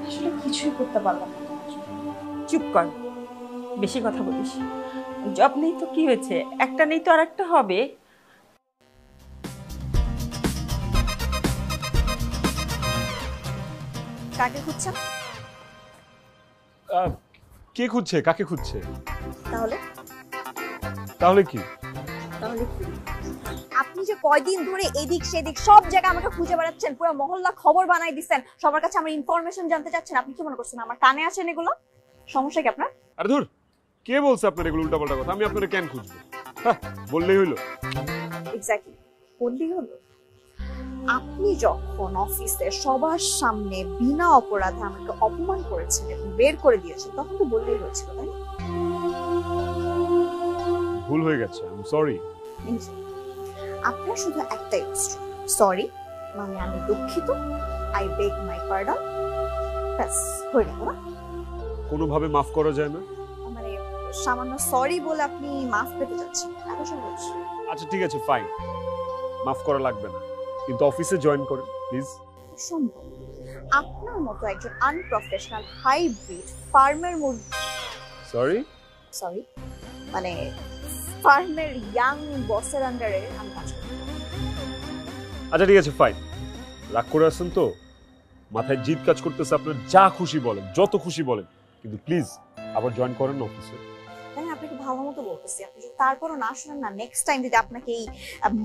আসলে কিছুই করতে পারলাম না তোমার জন্য। চুপ কর, বেশি কথা বলিস। জব নেই তো কি হয়েছে, একটা নেই তো আর একটা হবে। কাকে খুঁজছেন? কে খুঁজছে? কাকে খুঁজছে? তাহলে তাহলে কি? তাহলে কি? আপনি যে কয়দিন ধরে এদিক সেদিক সব জায়গায় আমাকে খুঁজে বেড়াচ্ছেন, পুরো মহল্লা খবর বানাই দিচ্ছেন, সবার কাছে আমার ইনফরমেশন জানতে চাচ্ছেন, আপনি কি মনে করছেন আমার কানে আসেন এগুলো? সমস্যা কি আপনার? আরে ধুর, কে বলছে আপনার এগুলো উল্টাপাল্টা কথা? আমি আপনারে কেন খুঁজবো? বললেই হইলো। এক্স্যাক্টলি, বললেই হলো। আপনি যখন অফিসে সবার সামনে বিনা অপরাধে আমাকে অপমান করেছেন এবং বের করে দিয়েছেন, তখন তো বললেই হয়েছিল, তাই না? ভুল হয়ে গেছে, আই এম সরি। আপনার শুধু একটাই অস্ত্র, সরি, মানে আমি দুঃখিত, আই বেগ মাই পার্ডন, ব্যাস হয়ে গেল না? কোনোভাবে মাফ করা যায় না? মানে সামান্য সরি বলে আপনি মাফ পেতে যাচ্ছেন, এত সহজ? আচ্ছা ঠিক আছে, ফাইন, মাফ করা লাগবে না, কিন্তু অফিসে জয়েন করেন প্লিজ। সম্ভব আপনার মতো একজন আনপ্রফেশনাল হাইব্রিড ফার্মের মুরগি, সরি মানে ফার্মের ইয়াং বসের আন্ডারে আমি কাজ করি। আচ্ছা ঠিক আছে, ফাইন, রাগ করে আসছেন তো, মাথায় জিদ কাজ করতেছে, আপনার যা খুশি বলেন, যত খুশি বলেন, কিন্তু প্লিজ আবার জয়েন করেন না অফিসে। তাই আপনাকে ভালো মতো বলতেছি, আপনি যদি তারপরও না শুনেন না, নেক্সট টাইম যদি আপনাকে এই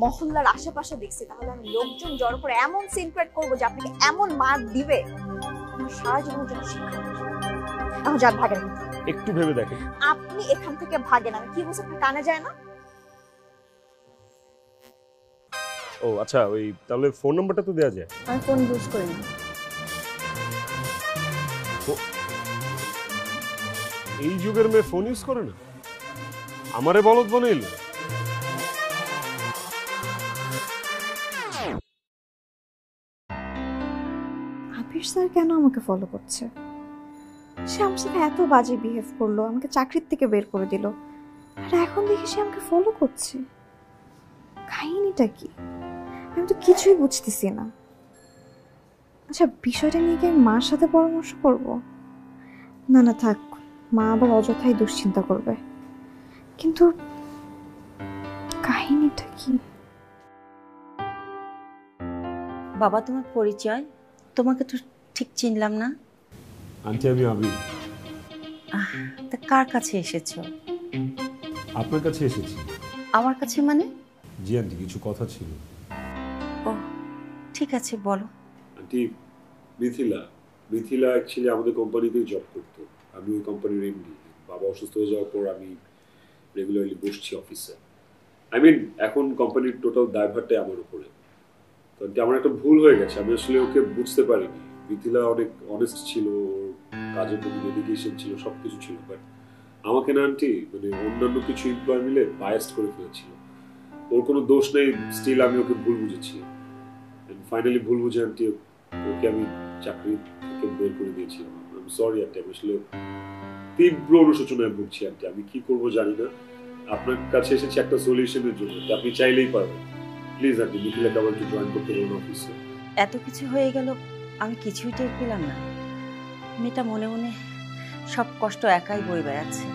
মহল্লার আশেপাশে দেখছি, তাহলে আমি লোকজন জড়ো করে এমন সিন ক্রিয়েট করবো যে আপনাকে এমন মার দিবে আমার সারা জীবনের জন্য শিক্ষা। এখন যান, ভাগেন। একটু ভেবে দেখেন। আপনি এখান থেকে ভাগেন, আমি কি বলছি আপনার কানে যায় না? ও আচ্ছা, ওই তাহলে ফোন নাম্বারটা তো দেওয়া যায়। আমি ফোন ইউজ করি না। এই যুগের মেয়ে ফোন ইউজ করে না? আমারে বলদ বানাইল। আবির স্যার কেন আমাকে ফলো করছে? সে আমার সাথে এত বাজে বিহেভ করলো, আমাকে চাকরির থেকে বের করে দিল, আর এখন দেখি সে আমাকে ফলো করছে। কাহিনীটা কি? আমি তো কিছুই বুঝতেছি না। আচ্ছা, বিষয়টা নিয়ে কি আমি মার সাথে পরামর্শ করব? না না থাক, মা আবার অযথাই দুশ্চিন্তা করবে। কিন্তু কাহিনীটা কি? বাবা, তোমার পরিচয়? তোমাকে তো ঠিক চিনলাম না। আন্টি, আমি আবি। তা কার কাছে এসেছো? আপনার কাছে এসেছি। আমার কাছে মানে? জি আন্টি, কিছু কথা ছিল। ও ঠিক আছে, বলো। আন্টি, মিথিলা অ্যাকচুয়ালি আমাদের কোম্পানিতেই জব করতো। আমি ওই কোম্পানির এমডি। বাবা অসুস্থ হয়ে যাওয়ার পর আমি রেগুলারলি বসছি অফিসে। এখন কোম্পানির টোটাল দায়ভারটাই আমার উপরে। তো আমার একটা ভুল হয়ে গেছে, আমি আসলে ওকে বুঝতে পারিনি। মিথিলা অনেক অনেস্ট ছিল, ওর কাজের প্রতি ডেডিকেশন ছিল, সবকিছু ছিল, বাট আমাকে না আন্টি মানে অন্যান্য কিছু এমপ্লয় মিলে বায়াসড করে ফেলেছিল। ওর কোনো দোষ নেই, স্টিল আমি ওকে ভুল বুঝেছি। ফাইনালি ভুল বুঝে আন্টি ওকে আমি চাকরি থেকে বের করে দিয়েছিলাম। আমি সরি আন্টি, আমি আসলে তীব্র অনুশোচনায় ভুগছি আন্টি। আমি কি করব জানি না। আপনার কাছে এসেছি একটা সলিউশনের জন্য, আপনি চাইলেই পারবেন। প্লিজ আন্টি মিথিলাকে আবার একটু জয়েন করতে বলুন অফিসে। এত কিছু হয়ে গেল, আমি কিছুই টের পেলাম না। মেয়েটা মনে মনে সব কষ্ট একাই বয়ে বেড়াচ্ছে।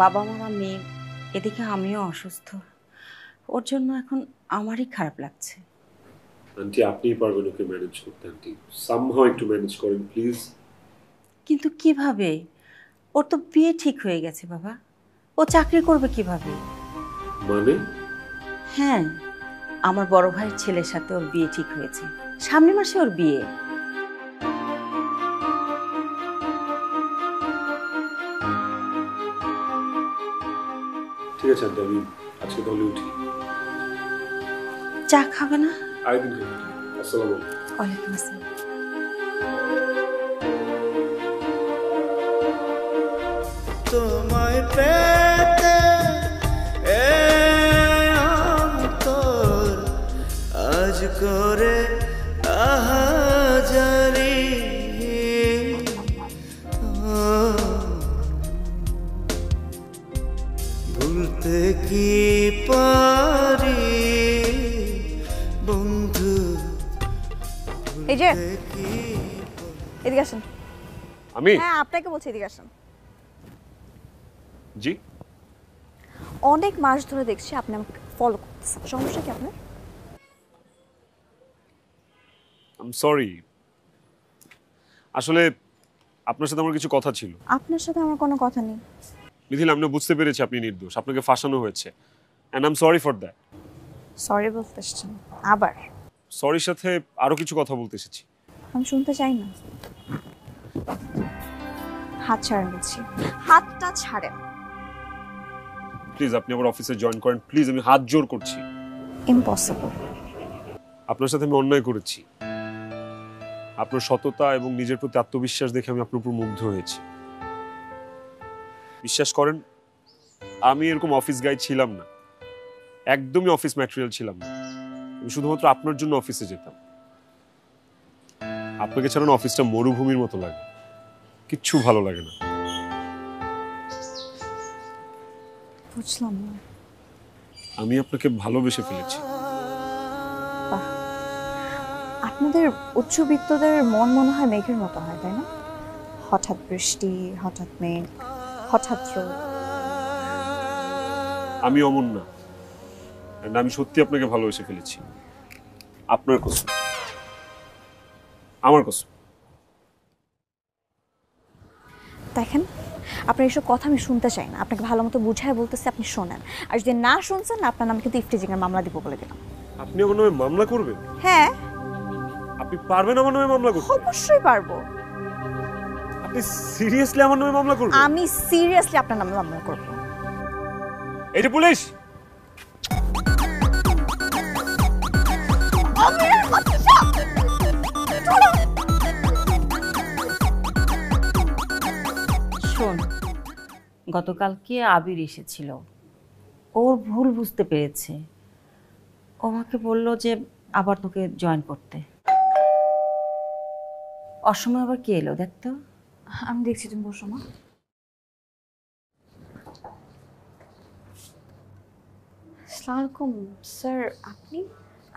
বাবা মামা মেয়ে, এদিকে আমিও অসুস্থ। ওর জন্য এখন আমারই খারাপ লাগছে। আন্টি আপনিই পারবেন ওকে ম্যানেজ করতে। আন্টি সামহাও একটু ম্যানেজ করেন প্লিজ। কিন্তু কিভাবে? ওর তো বিয়ে ঠিক হয়ে গেছে বাবা, ও চাকরি করবে কিভাবে? মানে? হ্যাঁ, আমার বড় ভাইয়ের ছেলের সাথে ওর বিয়ে ঠিক হয়েছে, সামনের মাসে ওর বিয়ে। ঠিক আছে আন্টি, আমি আজকে তাহলে উঠি। চা খাবে না? আরেকদিন খাবো। আসসালামু আলাইকুম। ওয়ালাইকুম আসসালাম। তোমায় পেতে অন্তর আজ করে আহাজারি, ভুলতে কি পারি বন্ধু? এই যে এদিকে আসেন। আমি? হ্যাঁ আপনাকে বলছি, এদিকে আসেন। জি? অনেক মাস ধরে দেখছি আপনি আমাকে ফলো করতেছেন, সমস্যা কি আপনার? আই এম সরি, আসলে আপনার সাথে আমার কিছু কথা ছিল। আপনার সাথে আমার কোনো কথা নেই। মিথিলা, আমি বুঝতে পেরেছি আপনি নির্দোষ, আপনাকে ফাঁসানো হয়েছে, and I am sorry for that. Sorry বলতে এসেছেন আবার? সরির সাথে আরো কিছু কথা বলতে এসেছি। আমি শুনতে চাই না। হাত ছাড়েন বলছি, হাতটা ছাড়েন। প্লিজ আপনি আমার অফিসে জয়েন করেন প্লিজ, আমি হাত জোর করছি। ইম্পসিবল। আপনার সাথে আমি অন্যায় করেছি। আপনার সততা এবং নিজের প্রতি আত্মবিশ্বাস দেখে আমি আপনার উপর মুগ্ধ হয়েছি। বিশ্বাস করেন, আমি এরকম অফিস গাই ছিলাম না, একদমই অফিস ম্যাটেরিয়াল ছিলাম না। আমি শুধুমাত্র আপনার জন্য অফিসে যেতাম। আপনাকে ছাড়া অফিসটা মরুভূমির মতো লাগে, কিচ্ছু ভালো লাগে না। বুঝলাম না। আমি আপনাকে ভালোবেসে ফেলেছি। আপনাদের উচ্চবিত্তদের মন মনে হয় মেঘের মতো হয়, তাই না? হঠাৎ বৃষ্টি, হঠাৎ মেঘ, হঠাৎ রোদ। আমি অমন না, আমি সত্যি আপনাকে ভালোবেসে ফেলেছি। আপনার কসম, আমার কসম। দেখেন, আপনার এসব কথা আমি শুনতে চাই না। আপনাকে ভালো মতো বুঝায় বলতেছি, আপনি শোনেন। আর যদি না শুনছেন, আপনার নামে কিন্তু ইফটিজিং এর মামলা দিব বলে দিলাম। আপনি আমার নামে মামলা করবেন? হ্যাঁ। আপনি পারবেন আমার নামে মামলা করতে? অবশ্যই পারবো। আপনি সিরিয়াসলি আমার নামে মামলা করবেন? আমি সিরিয়াসলি আপনার নামে মামলা করব। এই যে পুলিশ! শোন, গতকালকে আবির এসেছিল, ওর ভুল বুঝতে পেরেছে। ও আমাকে বলল যে আবার তোকে জয়েন করতে। অসময় আবার কে এলো দেখতো? আমি দেখছি, তুমি বসো মা। আসসালামু আলাইকুম স্যার, আপনি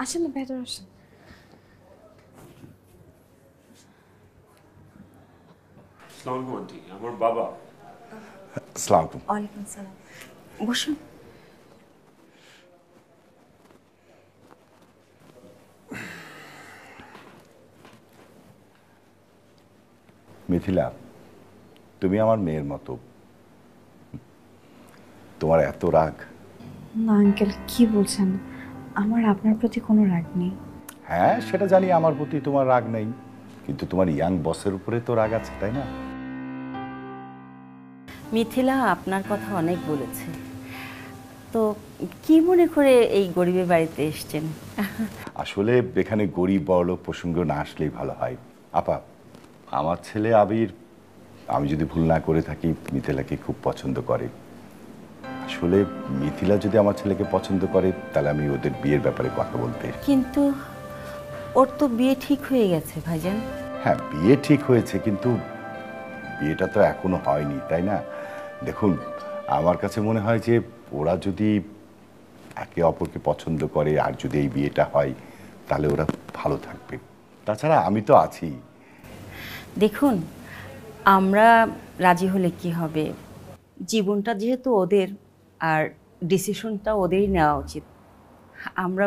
আসেন না, ভেতরে আসেন। আসসালামু আলাইকুম আন্টি, আমার বাবা। আসসালামু আলাইকুম। ওয়ালাইকুম সালাম, বসুন। মিথিলা, তুমি আমার মেয়ের মতো। তোমার এত রাগ? না আঙ্কেল, কি বলছেন? আমার আপনার প্রতি কোনো রাগ নেই। হ্যাঁ, সেটা জানি আমার প্রতি তোমার রাগ নেই, কিন্তু তোমার ইয়াং বসের উপরে তো রাগ আছে, তাই না? মিথিলা আপনার কথা অনেক বলেছে, তো কি মনে করে এই গরিবের বাড়িতে এসেছেন? আসলে এখানে গরিব বড়লোক প্রসঙ্গ না আসলেই ভালো হয়। আপা, আমার ছেলে আবির আমি যদি ভুল না করে থাকি মিথিলাকে খুব পছন্দ করে। আসলে মিথিলা যদি আমার ছেলেকে পছন্দ করে তাহলে আমি ওদের বিয়ের ব্যাপারে কথা বলতে। কিন্তু ওর তো বিয়ে ঠিক হয়ে গেছে ভাইজান। হ্যাঁ, বিয়ে ঠিক হয়েছে, কিন্তু বিয়েটা তো এখনো হয়নি, তাই না? দেখুন, আমার কাছে মনে হয় যে ওরা যদি একে অপরকে পছন্দ করে আর যদি এই বিয়েটা হয় তাহলে ওরা ভালো থাকবে। তাছাড়া আমি তো আছি। দেখুন, আমরা রাজি হলে কি হবে, জীবনটা যেহেতু ওদের আর ডিসিশনটা ওদেরই নেওয়া উচিত। আমরা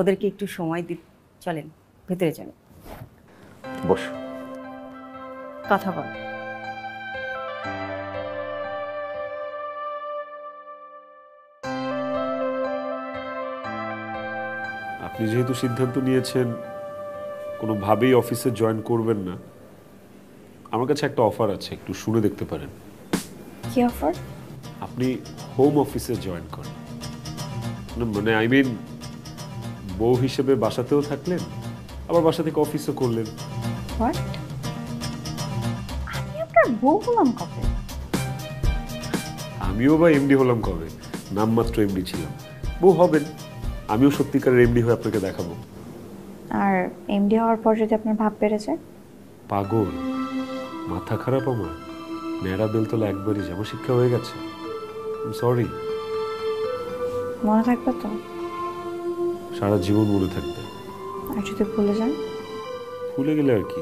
ওদেরকে একটু সময় দিই। চলেন ভেতরে চলেন, বস। কথা বল। আপনি যেহেতু সিদ্ধান্ত নিয়েছেন কোনোভাবেই অফিসে জয়েন করবেন না, আমার কাছে একটা অফার আছে, একটু শুনে দেখতে পারেন। কি অফার? আপনি হোম অফিসে জয়েন করেন। মানে আই মিন বউ হিসেবে বাসাতেও থাকলেন, আবার বাসা থেকে অফিসও করলেন। হোয়াট? আমি আপনার বউ হলাম কবে? আমিও বা এমডি হলাম কবে? নামমাত্র এমডি ছিলাম। বউ হবেন, আমিও সত্যিকারের এমডি হয়ে আপনাকে দেখাবো। আর এমডি হওয়ার পর যদি আপনার ভাব বেড়ে যায়? পাগল, মাথা খারাপ আমার। নেড়া বেলতলা একবারই যেমন শিক্ষা হয়ে গেছে। সরি। মনে থাকবে তো? সারা জীবন মনে থাকবে। আর যদি ভুলে যান? ভুলে গেলে আর কি,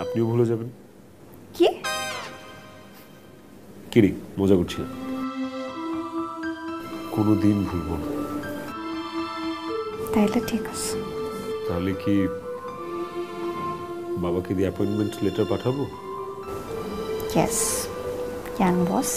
আপনিও ভুলে যাবেন। কি কিরে, মজা করছিলাম। কোনোদিন ভুলবো না। তাইলে ঠিক আছে। তাহলে কি বাবাকে দিয়ে অ্যাপয়েন্টমেন্ট লেটার পাঠাবো? Yes, can boss.